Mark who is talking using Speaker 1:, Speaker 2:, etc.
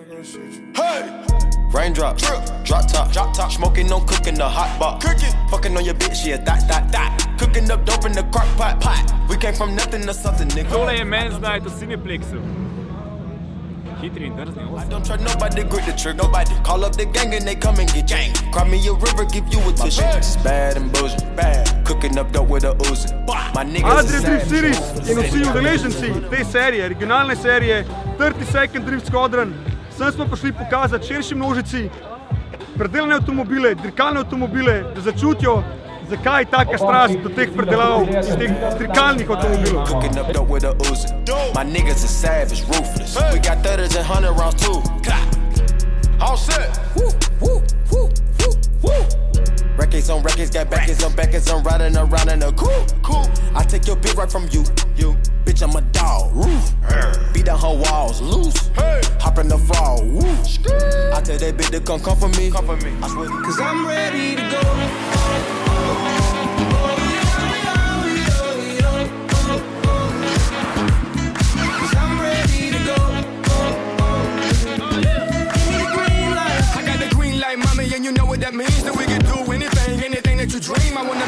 Speaker 1: Hey! Raindrop, drop top, smoking, no cooking, the hot pot. Cooking, fucking on your bitch, yeah, that. Cooking up dope in the crock pot. We came from nothing to something, nigga.
Speaker 2: Tole je Men's Night v Cineplexu. Hitri in drzni,
Speaker 1: I don't try nobody, grip the trick, nobody. Call up the gang and they come and get gang. Cry me a river, give you a tissue. It's bad and bullshit, bad. Cooking up dope with a Uzi. My niggas
Speaker 3: Adria Drift Series in vsi udeleženci te serije, regionalne serije 30 Second Drift Squadron, sem smo prišli pokazati širši množici predelane avtomobile, dirkalne avtomobile, da začutijo, zakaj taka strast do teh predelav, teh dirkalnih avtomobilov.
Speaker 1: Cooking up dope with a Uzi. My niggas is savage, ruthless. We got 30s and 100 rounds too. All set. Records on records, got backers on backers, I'm riding around in a cool. I take your bitch right from you. Bitch, I'm a dog. Beat down her walls, loose. Hop in the fall. I tell that bitch to come for me. I swear, cause I'm ready to go. And you know what that means, that we can do anything that you dream. I wanna